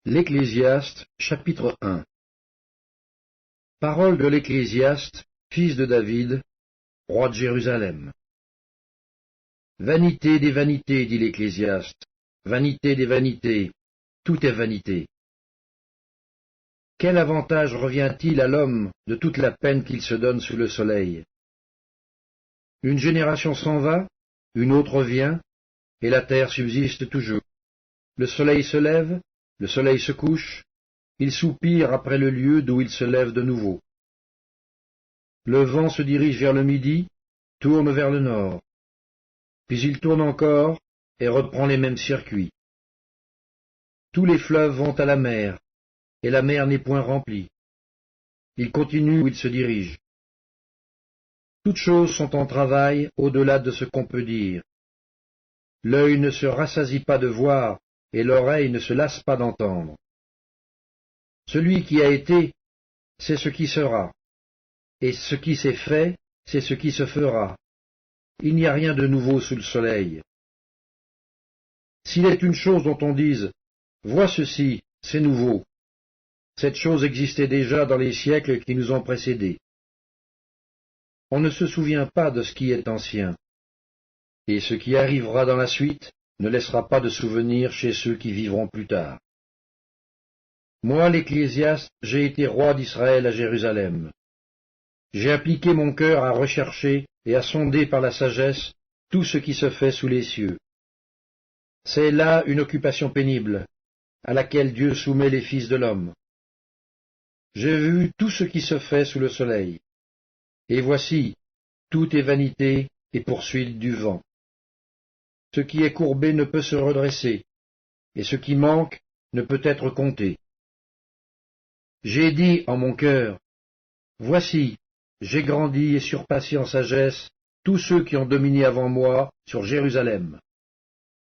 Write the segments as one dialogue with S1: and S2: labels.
S1: L'Ecclésiaste, chapitre 1. Parole de l'Ecclésiaste, fils de David, roi de Jérusalem. Vanité des vanités, dit l'Ecclésiaste, vanité des vanités, tout est vanité. Quel avantage revient-il à l'homme de toute la peine qu'il se donne sous le soleil? Une génération s'en va, une autre vient, et la terre subsiste toujours. Le soleil se lève, le soleil se couche, il soupire après le lieu d'où il se lève de nouveau. Le vent se dirige vers le midi, tourne vers le nord, puis il tourne encore et reprend les mêmes circuits. Tous les fleuves vont à la mer, et la mer n'est point remplie. Il continue où il se dirige. Toutes choses sont en travail au-delà de ce qu'on peut dire. L'œil ne se rassasie pas de voir, et l'oreille ne se lasse pas d'entendre. Celui qui a été, c'est ce qui sera, et ce qui s'est fait, c'est ce qui se fera. Il n'y a rien de nouveau sous le soleil. S'il est une chose dont on dise « Vois ceci, c'est nouveau », cette chose existait déjà dans les siècles qui nous ont précédés. On ne se souvient pas de ce qui est ancien, et ce qui arrivera dans la suite ne laissera pas de souvenir chez ceux qui vivront plus tard. Moi, l'Ecclésiaste, j'ai été roi d'Israël à Jérusalem. J'ai appliqué mon cœur à rechercher et à sonder par la sagesse tout ce qui se fait sous les cieux. C'est là une occupation pénible, à laquelle Dieu soumet les fils de l'homme. J'ai vu tout ce qui se fait sous le soleil, et voici, tout est vanité et poursuite du vent. Ce qui est courbé ne peut se redresser, et ce qui manque ne peut être compté. J'ai dit en mon cœur, voici, j'ai grandi et surpassé en sagesse tous ceux qui ont dominé avant moi sur Jérusalem.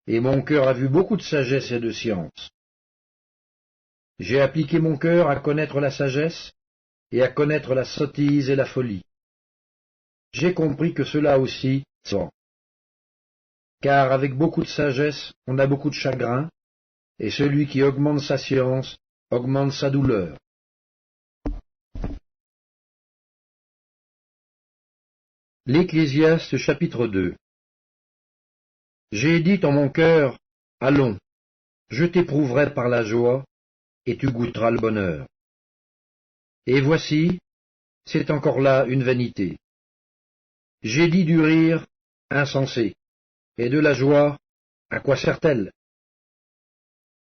S1: Et mon cœur a vu beaucoup de sagesse et de science. J'ai appliqué mon cœur à connaître la sagesse et à connaître la sottise et la folie. J'ai compris que cela aussi, c'est vent. Car avec beaucoup de sagesse, on a beaucoup de chagrin, et celui qui augmente sa science augmente sa douleur. L'Ecclésiaste chapitre 2. J'ai dit en mon cœur, allons, je t'éprouverai par la joie, et tu goûteras le bonheur. Et voici, c'est encore là une vanité. J'ai dit du rire, insensé, et de la joie, à quoi sert-elle?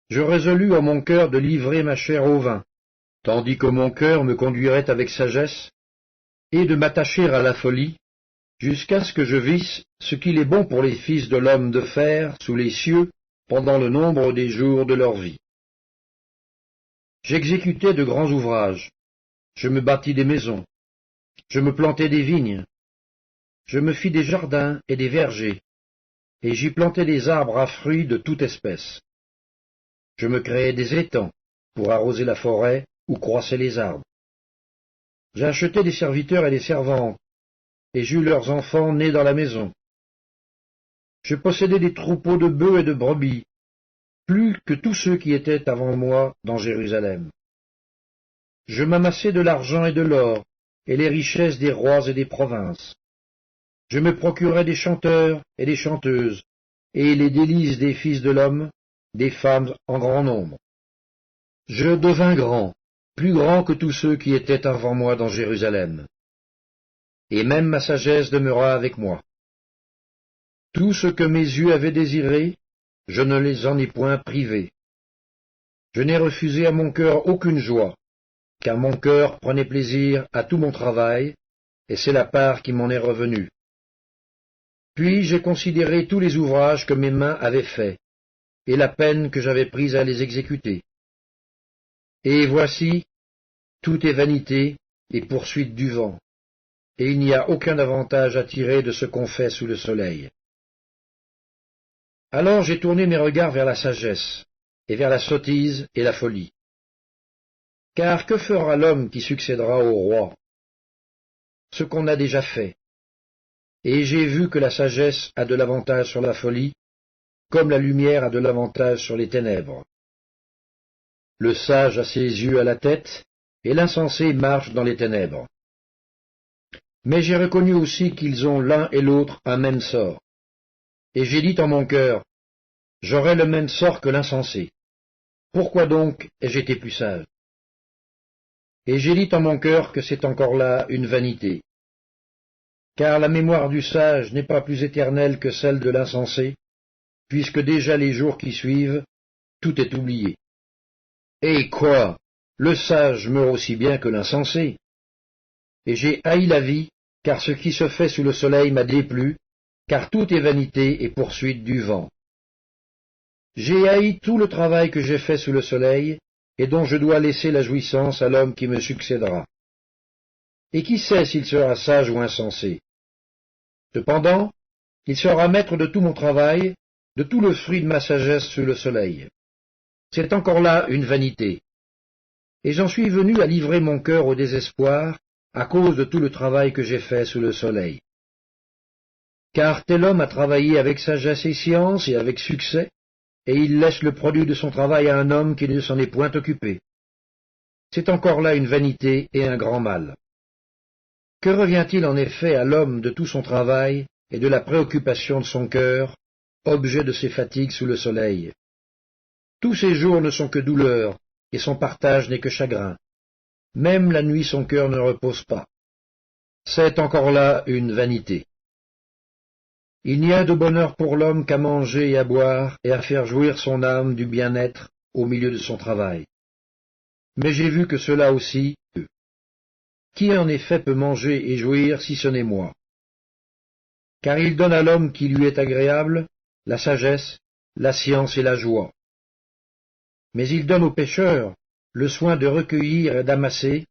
S1: Je résolus en mon cœur de livrer ma chair au vin, tandis que mon cœur me conduirait avec sagesse, et de m'attacher à la folie, jusqu'à ce que je visse ce qu'il est bon pour les fils de l'homme de faire sous les cieux pendant le nombre des jours de leur vie. J'exécutais de grands ouvrages, je me bâtis des maisons, je me plantai des vignes, je me fis des jardins et des vergers, et j'y plantai des arbres à fruits de toute espèce. Je me créai des étangs pour arroser la forêt où croissaient les arbres. J'achetai des serviteurs et des servantes, et j'eus leurs enfants nés dans la maison. Je possédai des troupeaux de bœufs et de brebis, plus que tous ceux qui étaient avant moi dans Jérusalem. Je m'amassai de l'argent et de l'or, et les richesses des rois et des provinces. Je me procurai des chanteurs et des chanteuses, et les délices des fils de l'homme, des femmes en grand nombre. Je devins grand, plus grand que tous ceux qui étaient avant moi dans Jérusalem. Et même ma sagesse demeura avec moi. Tout ce que mes yeux avaient désiré, je ne les en ai point privés. Je n'ai refusé à mon cœur aucune joie, car mon cœur prenait plaisir à tout mon travail, et c'est la part qui m'en est revenue. Puis j'ai considéré tous les ouvrages que mes mains avaient faits, et la peine que j'avais prise à les exécuter. Et voici, tout est vanité et poursuite du vent, et il n'y a aucun avantage à tirer de ce qu'on fait sous le soleil. Alors j'ai tourné mes regards vers la sagesse, et vers la sottise et la folie. Car que fera l'homme qui succédera au roi? Ce qu'on a déjà fait. Et j'ai vu que la sagesse a de l'avantage sur la folie, comme la lumière a de l'avantage sur les ténèbres. le sage a ses yeux à la tête, et l'insensé marche dans les ténèbres. Mais j'ai reconnu aussi qu'ils ont l'un et l'autre un même sort. Et j'ai dit en mon cœur, j'aurai le même sort que l'insensé. Pourquoi donc ai-je été plus sage? Et j'ai dit en mon cœur que c'est encore là une vanité. Car la mémoire du sage n'est pas plus éternelle que celle de l'insensé, puisque déjà les jours qui suivent, tout est oublié. Et quoi? Le sage meurt aussi bien que l'insensé. Et j'ai haï la vie, car ce qui se fait sous le soleil m'a déplu, car tout est vanité et poursuite du vent. J'ai haï tout le travail que j'ai fait sous le soleil, et dont je dois laisser la jouissance à l'homme qui me succédera. Et qui sait s'il sera sage ou insensé? Cependant, il sera maître de tout mon travail, de tout le fruit de ma sagesse sous le soleil. C'est encore là une vanité. Et j'en suis venu à livrer mon cœur au désespoir, à cause de tout le travail que j'ai fait sous le soleil. Car tel homme a travaillé avec sagesse et science et avec succès, et il laisse le produit de son travail à un homme qui ne s'en est point occupé. C'est encore là une vanité et un grand mal. Que revient-il en effet à l'homme de tout son travail et de la préoccupation de son cœur, objet de ses fatigues sous le soleil? Tous ses jours ne sont que douleur, et son partage n'est que chagrin. Même la nuit son cœur ne repose pas. C'est encore là une vanité. Il n'y a de bonheur pour l'homme qu'à manger et à boire, et à faire jouir son âme du bien-être au milieu de son travail. Mais j'ai vu que cela aussi, qui en effet peut manger et jouir si ce n'est moi? Car il donne à l'homme qui lui est agréable la sagesse, la science et la joie. Mais il donne aux pécheurs le soin de recueillir et d'amasser,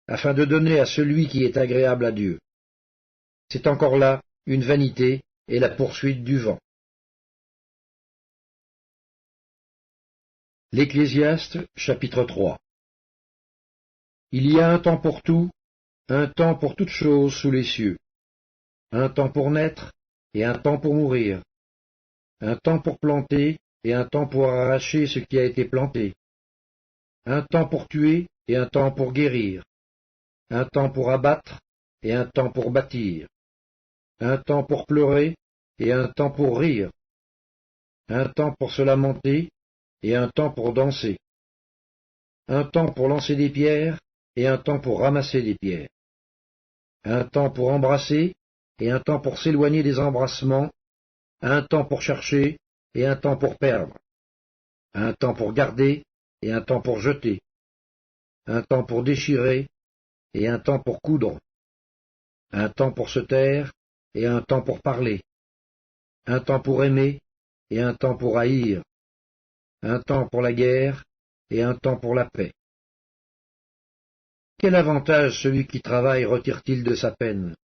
S1: afin de donner à celui qui est agréable à Dieu. C'est encore là une vanité et la poursuite du vent. L'Ecclésiaste, chapitre 3. Il y a un temps pour tout, un temps pour toutes choses sous les cieux, un temps pour naître et un temps pour mourir, un temps pour planter et un temps pour arracher ce qui a été planté, un temps pour tuer et un temps pour guérir, un temps pour abattre et un temps pour bâtir, un temps pour pleurer et un temps pour rire, un temps pour se lamenter et un temps pour danser, un temps pour lancer des pierres et un temps pour ramasser des pierres, un temps pour embrasser et un temps pour s'éloigner des embrassements, un temps pour chercher et un temps pour perdre, un temps pour garder et un temps pour jeter, un temps pour déchirer et un temps pour coudre, un temps pour se taire et un temps pour parler, un temps pour aimer et un temps pour haïr, un temps pour la guerre et un temps pour la paix. Quel avantage celui qui travaille retire-t-il de sa peine?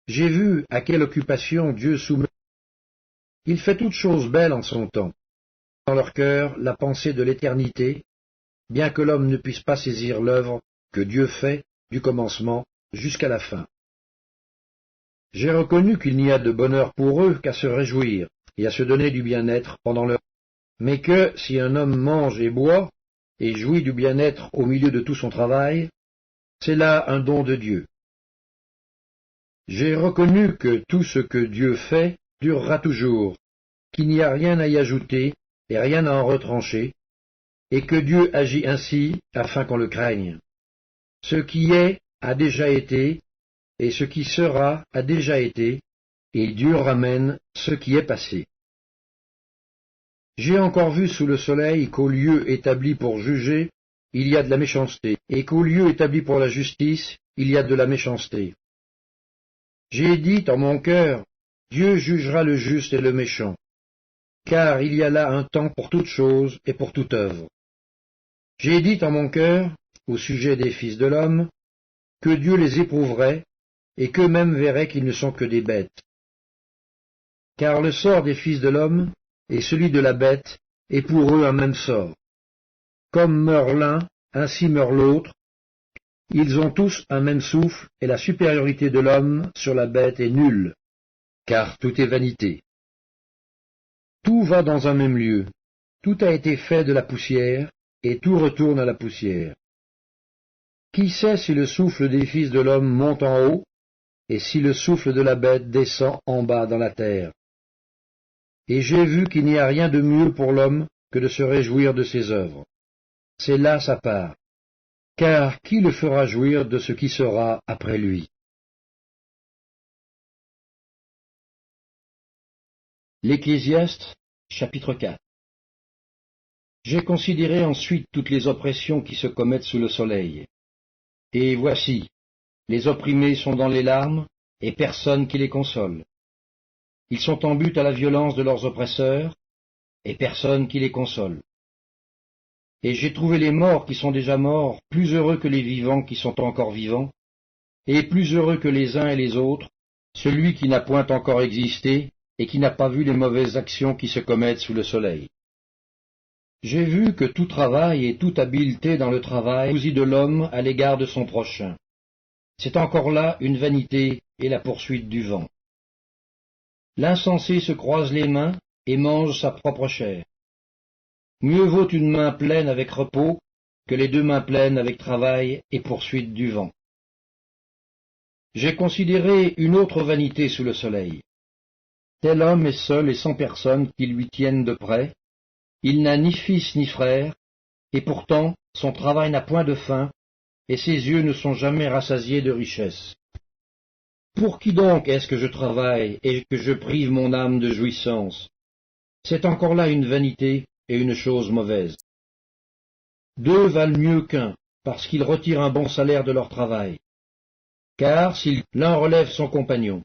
S1: J'ai vu à quelle occupation Dieu soumet. Il fait toutes choses belles en son temps, dans leur cœur la pensée de l'éternité, bien que l'homme ne puisse pas saisir l'œuvre que Dieu fait du commencement jusqu'à la fin. J'ai reconnu qu'il n'y a de bonheur pour eux qu'à se réjouir et à se donner du bien-être pendant leur vie, mais que si un homme mange et boit et jouit du bien-être au milieu de tout son travail, c'est là un don de Dieu. J'ai reconnu que tout ce que Dieu fait durera toujours, qu'il n'y a rien à y ajouter et rien à en retrancher, et que Dieu agit ainsi afin qu'on le craigne. Ce qui est a déjà été, et ce qui sera a déjà été, et Dieu ramène ce qui est passé. J'ai encore vu sous le soleil qu'au lieu établi pour juger, il y a de la méchanceté, et qu'au lieu établi pour la justice, il y a de la méchanceté. J'ai dit en mon cœur, Dieu jugera le juste et le méchant, car il y a là un temps pour toute chose et pour toute œuvre. J'ai dit en mon cœur, au sujet des fils de l'homme, que Dieu les éprouverait, et qu'eux-mêmes verraient qu'ils ne sont que des bêtes. Car le sort des fils de l'homme et celui de la bête est pour eux un même sort. Comme meurt l'un, ainsi meurt l'autre. Ils ont tous un même souffle, et la supériorité de l'homme sur la bête est nulle, car tout est vanité. Tout va dans un même lieu, tout a été fait de la poussière, et tout retourne à la poussière. Qui sait si le souffle des fils de l'homme monte en haut, et si le souffle de la bête descend en bas dans la terre? Et j'ai vu qu'il n'y a rien de mieux pour l'homme que de se réjouir de ses œuvres. C'est là sa part. Car qui le fera jouir de ce qui sera après lui? L'Ecclésiaste, chapitre 4. J'ai considéré ensuite toutes les oppressions qui se commettent sous le soleil. Et voici, les opprimés sont dans les larmes, et personne qui les console. Ils sont en butte à la violence de leurs oppresseurs, et personne qui les console. Et j'ai trouvé les morts qui sont déjà morts plus heureux que les vivants qui sont encore vivants, et plus heureux que les uns et les autres, celui qui n'a point encore existé, et qui n'a pas vu les mauvaises actions qui se commettent sous le soleil. J'ai vu que tout travail et toute habileté dans le travail jalousie de l'homme à l'égard de son prochain. C'est encore là une vanité et la poursuite du vent. L'insensé se croise les mains et mange sa propre chair. Mieux vaut une main pleine avec repos que les deux mains pleines avec travail et poursuite du vent. J'ai considéré une autre vanité sous le soleil. Tel homme est seul et sans personne qui lui tienne de près. Il n'a ni fils ni frère, et pourtant son travail n'a point de fin, et ses yeux ne sont jamais rassasiés de richesses. Pour qui donc est-ce que je travaille et que je prive mon âme de jouissance? C'est encore là une vanité et une chose mauvaise. Deux valent mieux qu'un, parce qu'ils retirent un bon salaire de leur travail. Car si l'un relève son compagnon.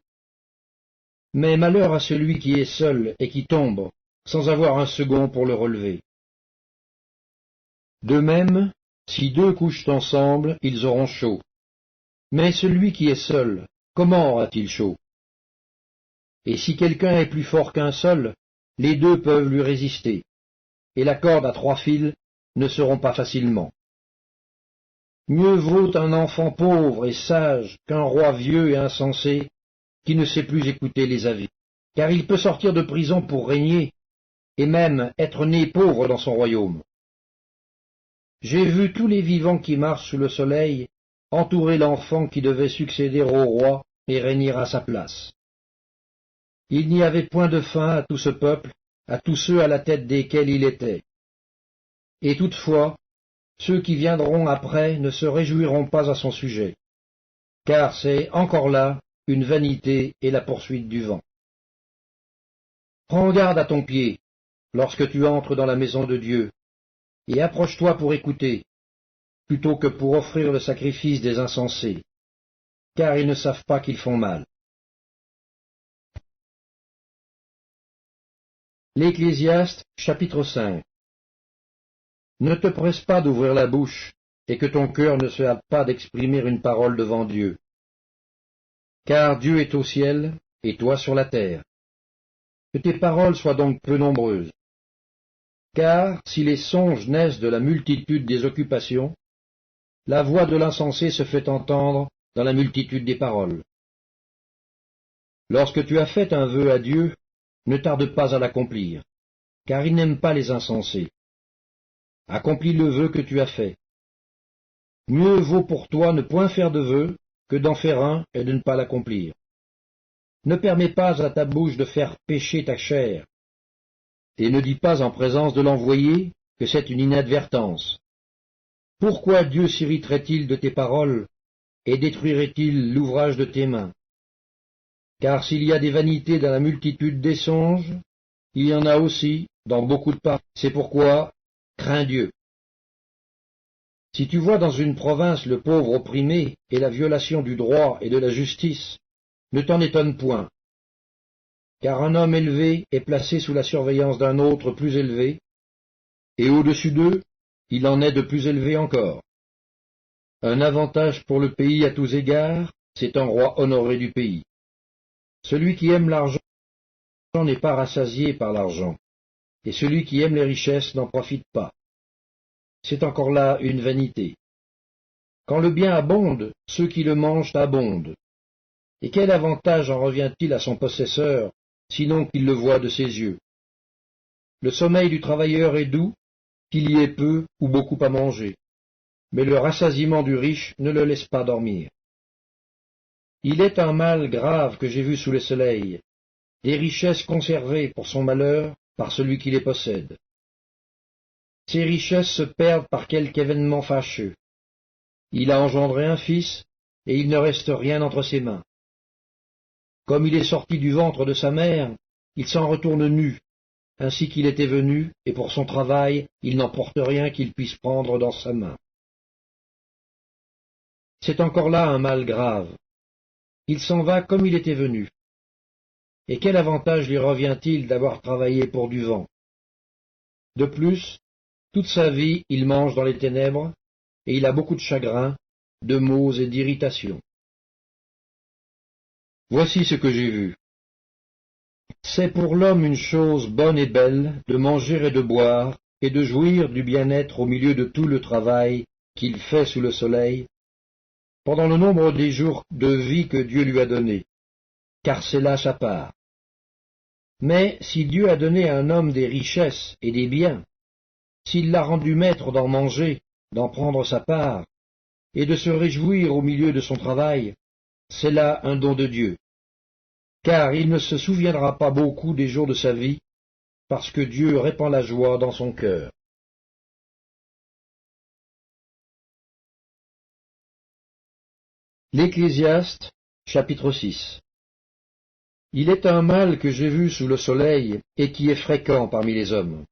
S1: Mais malheur à celui qui est seul et qui tombe, sans avoir un second pour le relever. De même, si deux couchent ensemble, ils auront chaud. Mais celui qui est seul, comment aura-t-il chaud? Et si quelqu'un est plus fort qu'un seul, les deux peuvent lui résister, et la corde à 3 fils ne se rompt pas facilement. Mieux vaut un enfant pauvre et sage qu'un roi vieux et insensé qui ne sait plus écouter les avis, car il peut sortir de prison pour régner, et même être né pauvre dans son royaume. J'ai vu tous les vivants qui marchent sous le soleil entourer l'enfant qui devait succéder au roi et régner à sa place. Il n'y avait point de fin à tout ce peuple, à tous ceux à la tête desquels il était. Et toutefois, ceux qui viendront après ne se réjouiront pas à son sujet, car c'est encore là une vanité et la poursuite du vent. Prends garde à ton pied lorsque tu entres dans la maison de Dieu, et approche-toi pour écouter, plutôt que pour offrir le sacrifice des insensés, car ils ne savent pas qu'ils font mal. L'Ecclésiaste, chapitre 5. Ne te presse pas d'ouvrir la bouche, et que ton cœur ne se hâte pas d'exprimer une parole devant Dieu. Car Dieu est au ciel, et toi sur la terre. Que tes paroles soient donc peu nombreuses. Car si les songes naissent de la multitude des occupations, la voix de l'insensé se fait entendre dans la multitude des paroles. Lorsque tu as fait un vœu à Dieu, ne tarde pas à l'accomplir, car il n'aime pas les insensés. Accomplis le vœu que tu as fait. Mieux vaut pour toi ne point faire de vœu que d'en faire un et de ne pas l'accomplir. Ne permets pas à ta bouche de faire pécher ta chair, et ne dis pas en présence de l'envoyé que c'est une inadvertance. Pourquoi Dieu s'irriterait-il de tes paroles, et détruirait-il l'ouvrage de tes mains? Car s'il y a des vanités dans la multitude des songes, il y en a aussi dans beaucoup de paroles. C'est pourquoi, crains Dieu. Si tu vois dans une province le pauvre opprimé et la violation du droit et de la justice, ne t'en étonne point. Car un homme élevé est placé sous la surveillance d'un autre plus élevé, et au-dessus d'eux, il en est de plus élevé encore. Un avantage pour le pays à tous égards, c'est un roi honoré du pays. Celui qui aime l'argent n'est pas rassasié par l'argent, et celui qui aime les richesses n'en profite pas. C'est encore là une vanité. Quand le bien abonde, ceux qui le mangent abondent. Et quel avantage en revient-il à son possesseur, sinon qu'il le voit de ses yeux? Le sommeil du travailleur est doux, qu'il y ait peu ou beaucoup à manger, mais le rassasiement du riche ne le laisse pas dormir. Il est un mal grave que j'ai vu sous le soleil, des richesses conservées pour son malheur par celui qui les possède. Ces richesses se perdent par quelque événement fâcheux. Il a engendré un fils, et il ne reste rien entre ses mains. Comme il est sorti du ventre de sa mère, il s'en retourne nu, ainsi qu'il était venu, et pour son travail, il n'emporte rien qu'il puisse prendre dans sa main. C'est encore là un mal grave. Il s'en va comme il était venu. Et quel avantage lui revient-il d'avoir travaillé pour du vent? De plus, toute sa vie, il mange dans les ténèbres, et il a beaucoup de chagrin, de maux et d'irritations. Voici ce que j'ai vu. C'est pour l'homme une chose bonne et belle de manger et de boire, et de jouir du bien-être au milieu de tout le travail qu'il fait sous le soleil, pendant le nombre des jours de vie que Dieu lui a donnés, car c'est là sa part. Mais si Dieu a donné à un homme des richesses et des biens, s'il l'a rendu maître d'en manger, d'en prendre sa part, et de se réjouir au milieu de son travail, c'est là un don de Dieu, car il ne se souviendra pas beaucoup des jours de sa vie, parce que Dieu répand la joie dans son cœur. L'Ecclésiaste, chapitre 6. Il est un mal que j'ai vu sous le soleil, et qui est fréquent parmi les hommes.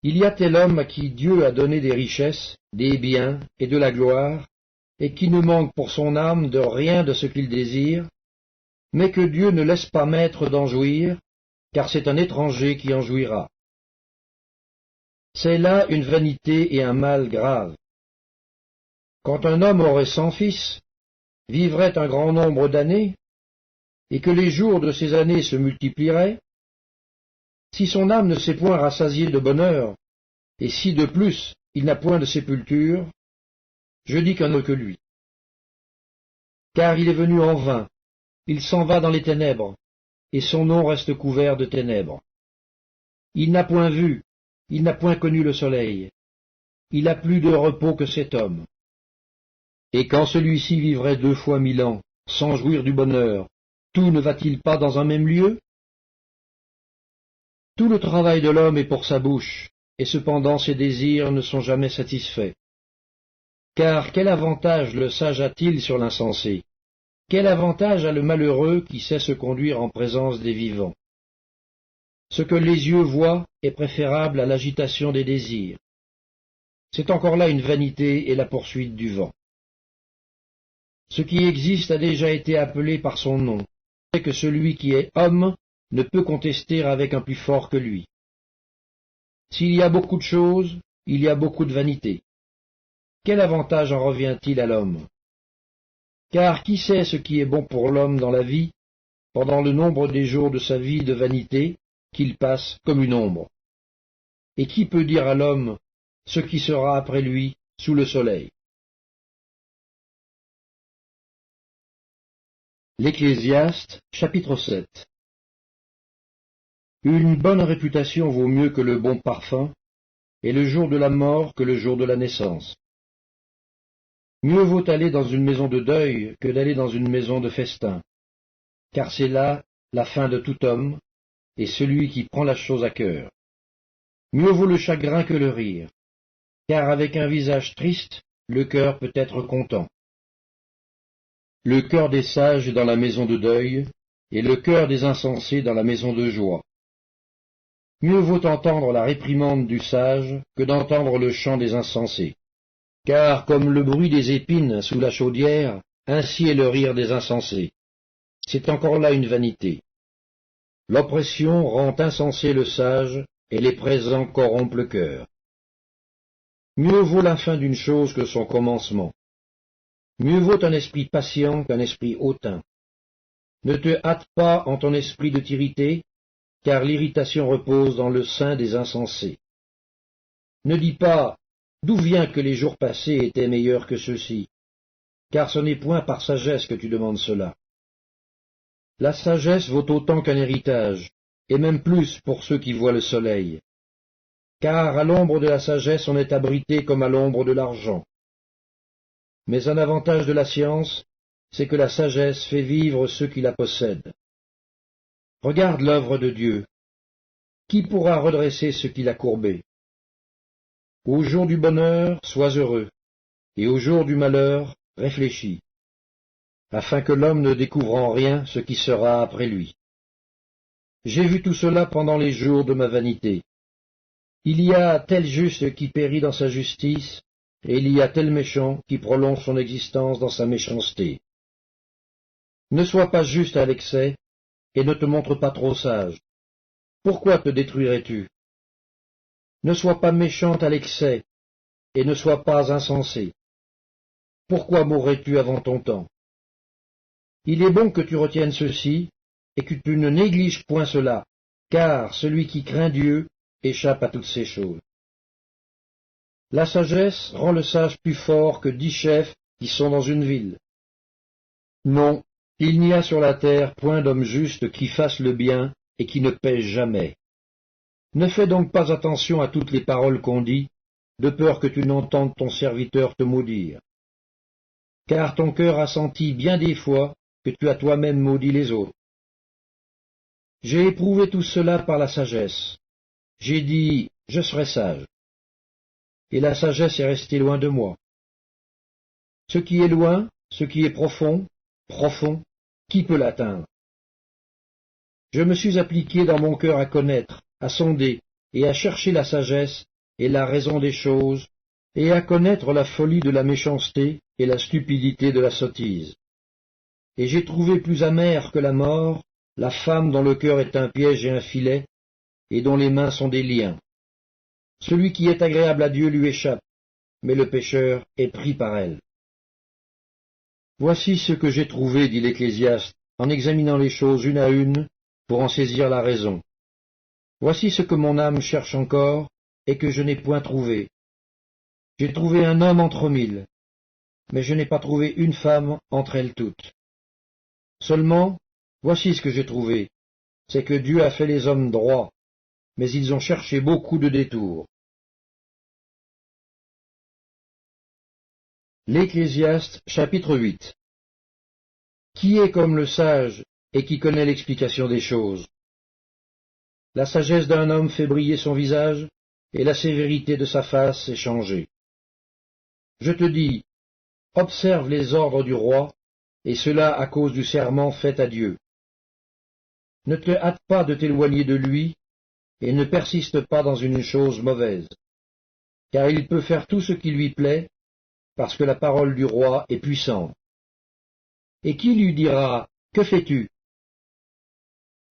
S1: Il y a tel homme à qui Dieu a donné des richesses, des biens et de la gloire, et qui ne manque pour son âme de rien de ce qu'il désire, mais que Dieu ne laisse pas maître d'en jouir, car c'est un étranger qui en jouira. C'est là une vanité et un mal grave. Quand un homme aurait 100 fils, vivrait un grand nombre d'années, et que les jours de ces années se multiplieraient, si son âme ne s'est point rassasiée de bonheur, et si de plus il n'a point de sépulture, je dis qu'un autre que lui. Car il est venu en vain, il s'en va dans les ténèbres, et son nom reste couvert de ténèbres. Il n'a point vu, il n'a point connu le soleil, il a plus de repos que cet homme. Et quand celui-ci vivrait 2 fois 1000 ans, sans jouir du bonheur, tout ne va-t-il pas dans un même lieu? Tout le travail de l'homme est pour sa bouche, et cependant ses désirs ne sont jamais satisfaits. Car quel avantage le sage a-t-il sur l'insensé? Quel avantage a le malheureux qui sait se conduire en présence des vivants? Ce que les yeux voient est préférable à l'agitation des désirs. C'est encore là une vanité et la poursuite du vent. Ce qui existe a déjà été appelé par son nom, c'est que celui qui est homme ne peut contester avec un plus fort que lui. S'il y a beaucoup de choses, il y a beaucoup de vanité. Quel avantage en revient-il à l'homme? Car qui sait ce qui est bon pour l'homme dans la vie, pendant le nombre des jours de sa vie de vanité, qu'il passe comme une ombre? Et qui peut dire à l'homme ce qui sera après lui sous le soleil? L'Ecclésiaste, chapitre 7. Une bonne réputation vaut mieux que le bon parfum, et le jour de la mort que le jour de la naissance. Mieux vaut aller dans une maison de deuil que d'aller dans une maison de festin, car c'est là la fin de tout homme, et celui qui prend la chose à cœur. Mieux vaut le chagrin que le rire, car avec un visage triste, le cœur peut être content. Le cœur des sages est dans la maison de deuil, et le cœur des insensés dans la maison de joie. Mieux vaut entendre la réprimande du sage que d'entendre le chant des insensés. Car comme le bruit des épines sous la chaudière, ainsi est le rire des insensés. C'est encore là une vanité. L'oppression rend insensé le sage, et les présents corrompent le cœur. Mieux vaut la fin d'une chose que son commencement. Mieux vaut un esprit patient qu'un esprit hautain. Ne te hâte pas en ton esprit de t'irriter, car l'irritation repose dans le sein des insensés. Ne dis pas, d'où vient que les jours passés étaient meilleurs que ceux-ci, car ce n'est point par sagesse que tu demandes cela. La sagesse vaut autant qu'un héritage, et même plus pour ceux qui voient le soleil. car à l'ombre de la sagesse on est abrité comme à l'ombre de l'argent. Mais un avantage de la science, c'est que la sagesse fait vivre ceux qui la possèdent. Regarde l'œuvre de Dieu. Qui pourra redresser ce qu'il a courbé? Au jour du bonheur, sois heureux, et au jour du malheur, réfléchis, afin que l'homme ne découvre en rien ce qui sera après lui. J'ai vu tout cela pendant les jours de ma vanité. Il y a tel juste qui périt dans sa justice, et il y a tel méchant qui prolonge son existence dans sa méchanceté. Ne sois pas juste à l'excès, et ne te montre pas trop sage. Pourquoi te détruirais-tu? Ne sois pas méchante à l'excès, et ne sois pas insensé. Pourquoi mourrais-tu avant ton temps? Il est bon que tu retiennes ceci, et que tu ne négliges point cela, car celui qui craint Dieu échappe à toutes ces choses. La sagesse rend le sage plus fort que 10 chefs qui sont dans une ville. Non, il n'y a sur la terre point d'homme juste qui fasse le bien et qui ne pêche jamais. Ne fais donc pas attention à toutes les paroles qu'on dit, de peur que tu n'entendes ton serviteur te maudire. Car ton cœur a senti bien des fois que tu as toi-même maudit les autres. J'ai éprouvé tout cela par la sagesse. J'ai dit, je serai sage. Et la sagesse est restée loin de moi. Ce qui est loin, ce qui est profond, profond, qui peut l'atteindre? Je me suis appliqué dans mon cœur à connaître, à sonder, et à chercher la sagesse et la raison des choses, et à connaître la folie de la méchanceté et la stupidité de la sottise. Et j'ai trouvé plus amère que la mort la femme dont le cœur est un piège et un filet, et dont les mains sont des liens. Celui qui est agréable à Dieu lui échappe, mais le pécheur est pris par elle. Voici ce que j'ai trouvé, dit l'Ecclésiaste, en examinant les choses une à une, pour en saisir la raison. Voici ce que mon âme cherche encore, et que je n'ai point trouvé. J'ai trouvé un homme entre 1000, mais je n'ai pas trouvé une femme entre elles toutes. Seulement, voici ce que j'ai trouvé, c'est que Dieu a fait les hommes droits, mais ils ont cherché beaucoup de détours. L'Ecclésiaste, chapitre 8. Qui est comme le sage et qui connaît l'explication des choses? La sagesse d'un homme fait briller son visage, et la sévérité de sa face est changée. Je te dis, observe les ordres du roi, et cela à cause du serment fait à Dieu. Ne te hâte pas de t'éloigner de lui, et ne persiste pas dans une chose mauvaise, car il peut faire tout ce qui lui plaît, parce que la parole du roi est puissante. Et qui lui dira, que fais-tu?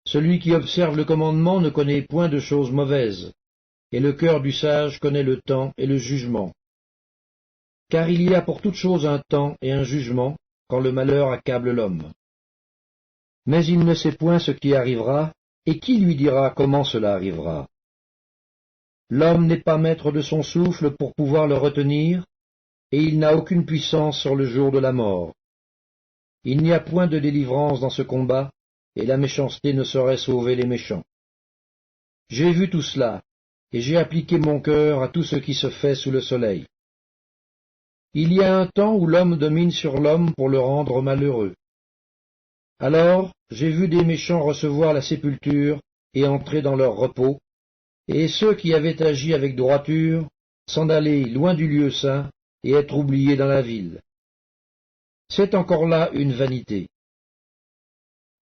S1: Celui qui observe le commandement ne connaît point de choses mauvaises, et le cœur du sage connaît le temps et le jugement. Car il y a pour toute chose un temps et un jugement, quand le malheur accable l'homme. Mais il ne sait point ce qui arrivera, et qui lui dira comment cela arrivera? L'homme n'est pas maître de son souffle pour pouvoir le retenir, et il n'a aucune puissance sur le jour de la mort. Il n'y a point de délivrance dans ce combat, et la méchanceté ne saurait sauver les méchants. J'ai vu tout cela, et j'ai appliqué mon cœur à tout ce qui se fait sous le soleil. Il y a un temps où l'homme domine sur l'homme pour le rendre malheureux. Alors j'ai vu des méchants recevoir la sépulture et entrer dans leur repos, et ceux qui avaient agi avec droiture s'en aller loin du lieu saint et être oubliés dans la ville. C'est encore là une vanité.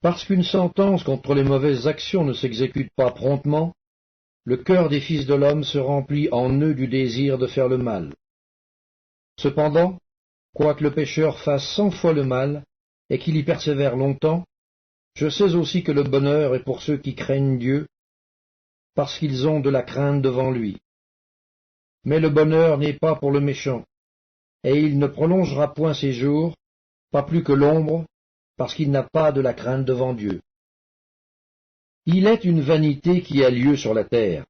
S1: Parce qu'une sentence contre les mauvaises actions ne s'exécute pas promptement, le cœur des fils de l'homme se remplit en eux du désir de faire le mal. Cependant, quoique le pécheur fasse 100 fois le mal, et qu'il y persévère longtemps, je sais aussi que le bonheur est pour ceux qui craignent Dieu, parce qu'ils ont de la crainte devant lui. Mais le bonheur n'est pas pour le méchant, et il ne prolongera point ses jours, pas plus que l'ombre, parce qu'il n'a pas de la crainte devant Dieu. Il est une vanité qui a lieu sur la terre,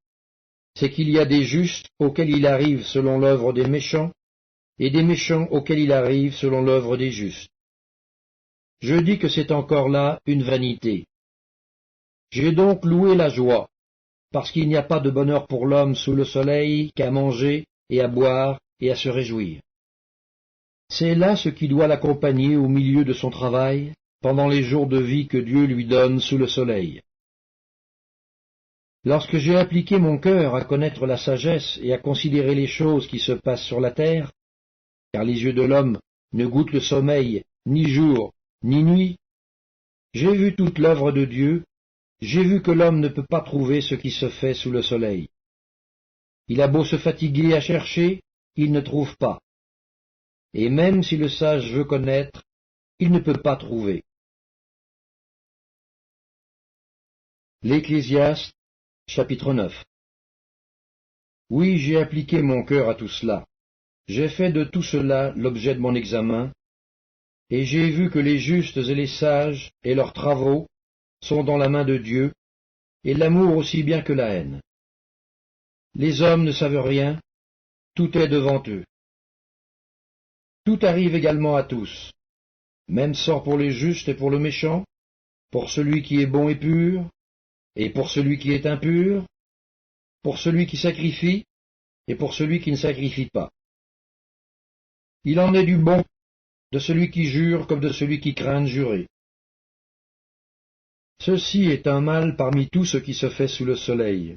S1: c'est qu'il y a des justes auxquels il arrive selon l'œuvre des méchants, et des méchants auxquels il arrive selon l'œuvre des justes. Je dis que c'est encore là une vanité. J'ai donc loué la joie, parce qu'il n'y a pas de bonheur pour l'homme sous le soleil qu'à manger et à boire et à se réjouir. C'est là ce qui doit l'accompagner au milieu de son travail, pendant les jours de vie que Dieu lui donne sous le soleil. Lorsque j'ai appliqué mon cœur à connaître la sagesse et à considérer les choses qui se passent sur la terre, car les yeux de l'homme ne goûtent le sommeil ni jour ni nuit, j'ai vu toute l'œuvre de Dieu, j'ai vu que l'homme ne peut pas trouver ce qui se fait sous le soleil. Il a beau se fatiguer à chercher, il ne trouve pas. Et même si le sage veut connaître, il ne peut pas trouver. L'Ecclésiaste, chapitre 9. Oui, j'ai appliqué mon cœur à tout cela. J'ai fait de tout cela l'objet de mon examen, et j'ai vu que les justes et les sages et leurs travaux sont dans la main de Dieu, et l'amour aussi bien que la haine. Les hommes ne savent rien, tout est devant eux. Tout arrive également à tous, même sort pour les justes et pour le méchant, pour celui qui est bon et pur, et pour celui qui est impur, pour celui qui sacrifie, et pour celui qui ne sacrifie pas. Il en est du bon, de celui qui jure comme de celui qui craint de jurer. Ceci est un mal parmi tout ce qui se fait sous le soleil,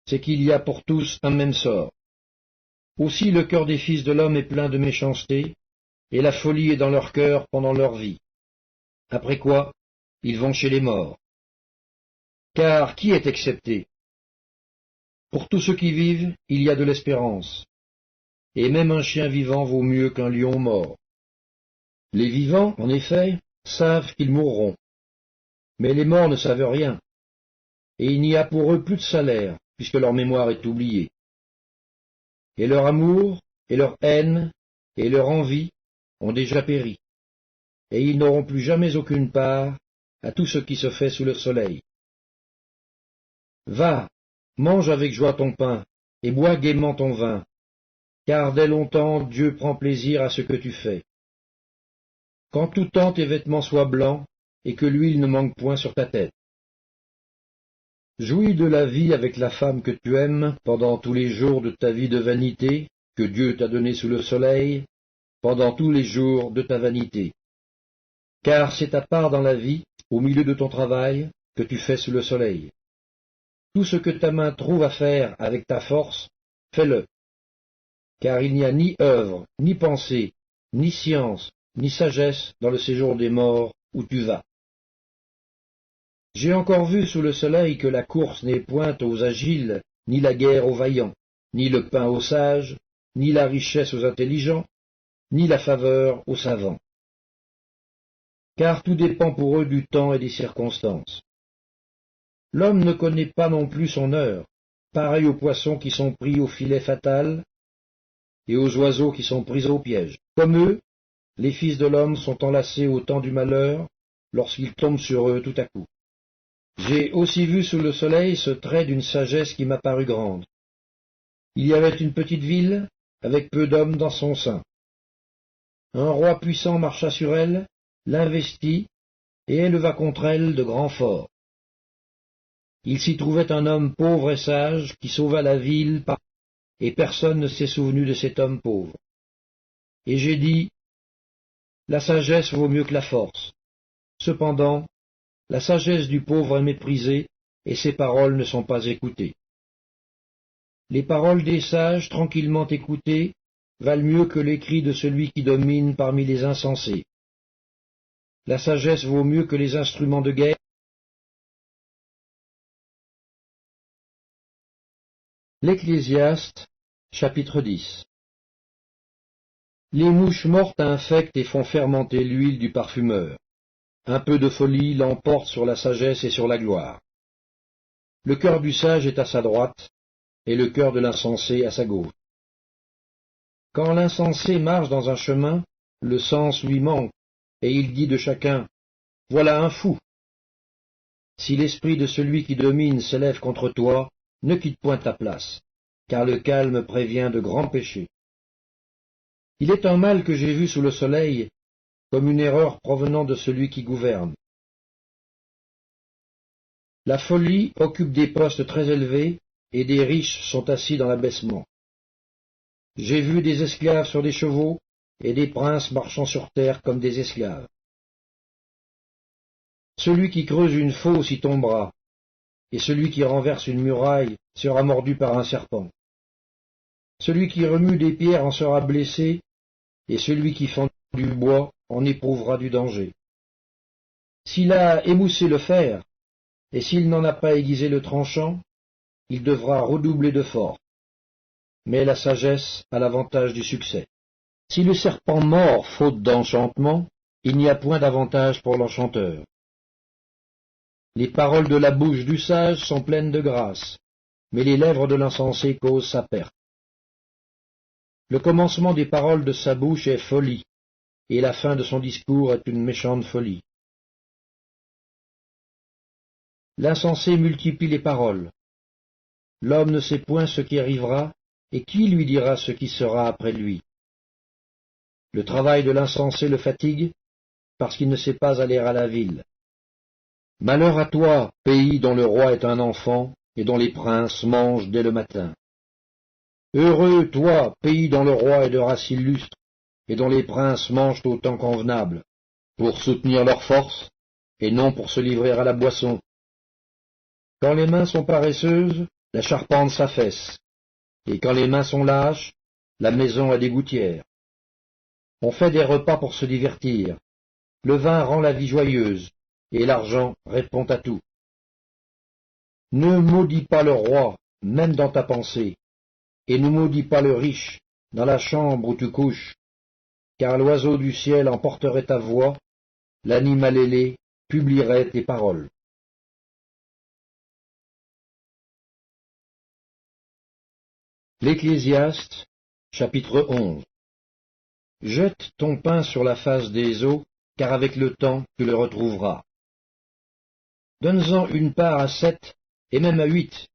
S1: c'est qu'il y a pour tous un même sort. Aussi le cœur des fils de l'homme est plein de méchanceté, et la folie est dans leur cœur pendant leur vie. Après quoi, ils vont chez les morts. Car qui est excepté? Pour tous ceux qui vivent, il y a de l'espérance, et même un chien vivant vaut mieux qu'un lion mort. Les vivants, en effet, savent qu'ils mourront, mais les morts ne savent rien, et il n'y a pour eux plus de salaire, puisque leur mémoire est oubliée. Et leur amour, et leur haine, et leur envie ont déjà péri, et ils n'auront plus jamais aucune part à tout ce qui se fait sous le soleil. Va, mange avec joie ton pain, et bois gaiement ton vin, car dès longtemps Dieu prend plaisir à ce que tu fais. Qu'en tout temps tes vêtements soient blancs, et que l'huile ne manque point sur ta tête. Jouis de la vie avec la femme que tu aimes pendant tous les jours de ta vie de vanité, que Dieu t'a donnée sous le soleil, pendant tous les jours de ta vanité. Car c'est ta part dans la vie, au milieu de ton travail, que tu fais sous le soleil. Tout ce que ta main trouve à faire avec ta force, fais-le. Car il n'y a ni œuvre, ni pensée, ni science, ni sagesse dans le séjour des morts où tu vas. J'ai encore vu sous le soleil que la course n'est point aux agiles, ni la guerre aux vaillants, ni le pain aux sages, ni la richesse aux intelligents, ni la faveur aux savants. Car tout dépend pour eux du temps et des circonstances. L'homme ne connaît pas non plus son heure, pareil aux poissons qui sont pris au filet fatal, et aux oiseaux qui sont pris au piège. Comme eux, les fils de l'homme sont enlacés au temps du malheur, lorsqu'ils tombent sur eux tout à coup. J'ai aussi vu sous le soleil ce trait d'une sagesse qui m'a paru grande. Il y avait une petite ville, avec peu d'hommes dans son sein. Un roi puissant marcha sur elle, l'investit, et éleva contre elle de grands forts. Il s'y trouvait un homme pauvre et sage, qui sauva la ville, et personne ne s'est souvenu de cet homme pauvre. Et j'ai dit, la sagesse vaut mieux que la force. Cependant, la sagesse du pauvre est méprisée, et ses paroles ne sont pas écoutées. Les paroles des sages, tranquillement écoutées, valent mieux que les cris de celui qui domine parmi les insensés. La sagesse vaut mieux que les instruments de guerre. L'Ecclésiaste, chapitre 10. Les mouches mortes infectent et font fermenter l'huile du parfumeur. Un peu de folie l'emporte sur la sagesse et sur la gloire. Le cœur du sage est à sa droite, et le cœur de l'insensé à sa gauche. Quand l'insensé marche dans un chemin, le sens lui manque, et il dit de chacun, « Voilà un fou !» Si l'esprit de celui qui domine s'élève contre toi, ne quitte point ta place, car le calme prévient de grands péchés. Il est un mal que j'ai vu sous le soleil, comme une erreur provenant de celui qui gouverne. La folie occupe des postes très élevés, et des riches sont assis dans l'abaissement. J'ai vu des esclaves sur des chevaux, et des princes marchant sur terre comme des esclaves. Celui qui creuse une fosse y tombera, et celui qui renverse une muraille sera mordu par un serpent. Celui qui remue des pierres en sera blessé, et celui qui fend du bois en éprouvera du danger. S'il a émoussé le fer, et s'il n'en a pas aiguisé le tranchant, il devra redoubler de force. Mais la sagesse a l'avantage du succès. Si le serpent mord faute d'enchantement, il n'y a point d'avantage pour l'enchanteur. Les paroles de la bouche du sage sont pleines de grâce, mais les lèvres de l'insensé causent sa perte. Le commencement des paroles de sa bouche est folie, et la fin de son discours est une méchante folie. L'insensé multiplie les paroles. L'homme ne sait point ce qui arrivera, et qui lui dira ce qui sera après lui? Le travail de l'insensé le fatigue, parce qu'il ne sait pas aller à la ville. Malheur à toi, pays dont le roi est un enfant, et dont les princes mangent dès le matin. Heureux, toi, pays dont le roi est de race illustre, et dont les princes mangent au temps convenable, pour soutenir leur force, et non pour se livrer à la boisson. Quand les mains sont paresseuses, la charpente s'affaisse, et quand les mains sont lâches, la maison a des gouttières. On fait des repas pour se divertir, le vin rend la vie joyeuse, et l'argent répond à tout. Ne maudis pas le roi, même dans ta pensée, et ne maudis pas le riche, dans la chambre où tu couches, car l'oiseau du ciel emporterait ta voix, l'animal ailé publierait tes paroles. L'Ecclésiaste, chapitre 11. Jette ton pain sur la face des eaux, car avec le temps tu le retrouveras. Donne-en une part à 7, et même à 8,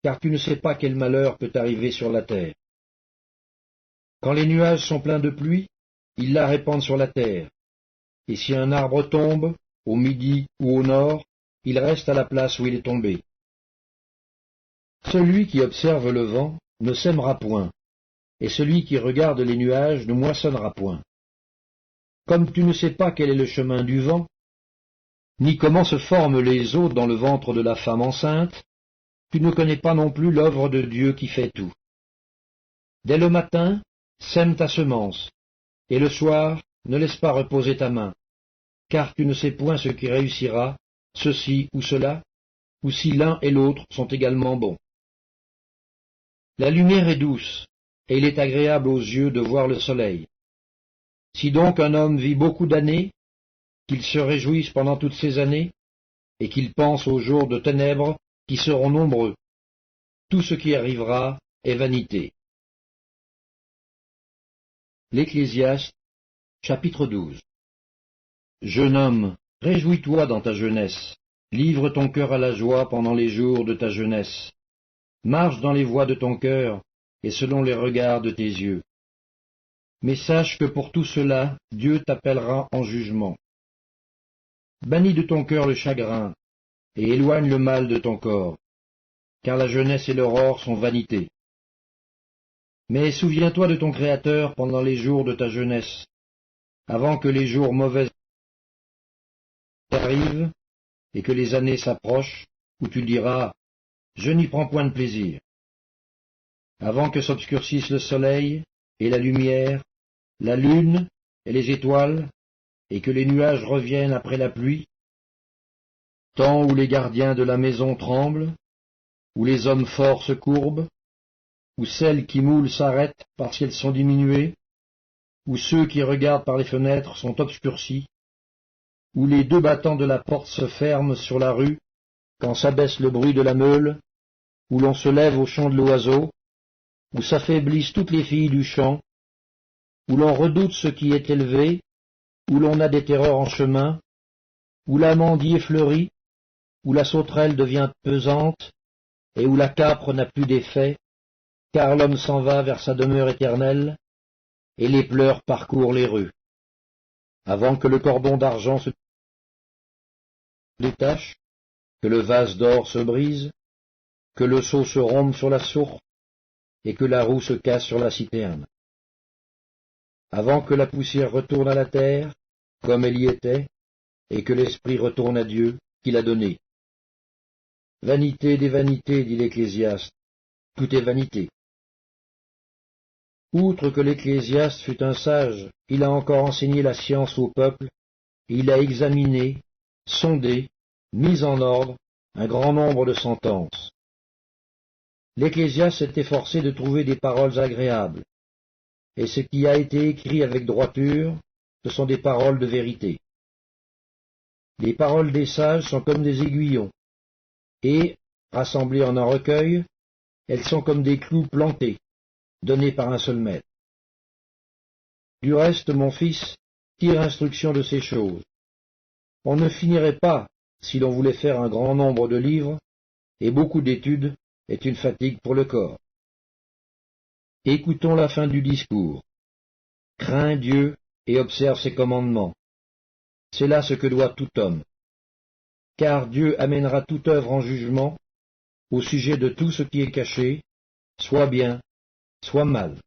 S1: car tu ne sais pas quel malheur peut arriver sur la terre. Quand les nuages sont pleins de pluie, ils la répandent sur la terre, et si un arbre tombe, au midi ou au nord, il reste à la place où il est tombé. Celui qui observe le vent ne sèmera point, et celui qui regarde les nuages ne moissonnera point. Comme tu ne sais pas quel est le chemin du vent, ni comment se forment les eaux dans le ventre de la femme enceinte, tu ne connais pas non plus l'œuvre de Dieu qui fait tout. Dès le matin, sème ta semence, et le soir, ne laisse pas reposer ta main, car tu ne sais point ce qui réussira, ceci ou cela, ou si l'un et l'autre sont également bons. La lumière est douce, et il est agréable aux yeux de voir le soleil. Si donc un homme vit beaucoup d'années, qu'il se réjouisse pendant toutes ces années, et qu'il pense aux jours de ténèbres qui seront nombreux, tout ce qui arrivera est vanité. L'Ecclésiaste, chapitre 12. Jeune homme, réjouis-toi dans ta jeunesse, livre ton cœur à la joie pendant les jours de ta jeunesse. Marche dans les voies de ton cœur, et selon les regards de tes yeux. Mais sache que pour tout cela, Dieu t'appellera en jugement. Bannis de ton cœur le chagrin, et éloigne le mal de ton corps, car la jeunesse et l'aurore sont vanité. Mais souviens-toi de ton Créateur pendant les jours de ta jeunesse, avant que les jours mauvais arrivent, et que les années s'approchent, où tu diras « Je n'y prends point de plaisir ». Avant que s'obscurcisse le soleil, et la lumière, la lune et les étoiles, et que les nuages reviennent après la pluie, temps où les gardiens de la maison tremblent, où les hommes forts se courbent, où celles qui moulent s'arrêtent parce qu'elles sont diminuées, où ceux qui regardent par les fenêtres sont obscurcis, où les deux battants de la porte se ferment sur la rue, quand s'abaisse le bruit de la meule, où l'on se lève au chant de l'oiseau, où s'affaiblissent toutes les filles du champ, où l'on redoute ce qui est élevé, où l'on a des terreurs en chemin, où l'amandier fleurit, où la sauterelle devient pesante, et où la capre n'a plus d'effet, car l'homme s'en va vers sa demeure éternelle, et les pleurs parcourent les rues. Avant que le cordon d'argent se détache, que le vase d'or se brise, que le seau se rompe sur la source, et que la roue se casse sur la citerne. Avant que la poussière retourne à la terre, comme elle y était, et que l'esprit retourne à Dieu, qui l'a donné. Vanité des vanités, dit l'Ecclésiaste, tout est vanité. Outre que l'Ecclésiaste fut un sage, il a encore enseigné la science au peuple, et il a examiné, sondé, mis en ordre un grand nombre de sentences. L'Ecclésiaste s'est efforcé de trouver des paroles agréables, et ce qui a été écrit avec droiture, ce sont des paroles de vérité. Les paroles des sages sont comme des aiguillons, et, rassemblées en un recueil, elles sont comme des clous plantés, donnés par un seul maître. Du reste, mon fils, tire instruction de ces choses. On ne finirait pas si l'on voulait faire un grand nombre de livres, et beaucoup d'études est une fatigue pour le corps. Écoutons la fin du discours. Crains Dieu et observe ses commandements. C'est là ce que doit tout homme. Car Dieu amènera toute œuvre en jugement au sujet de tout ce qui est caché, soit bien, soit mal.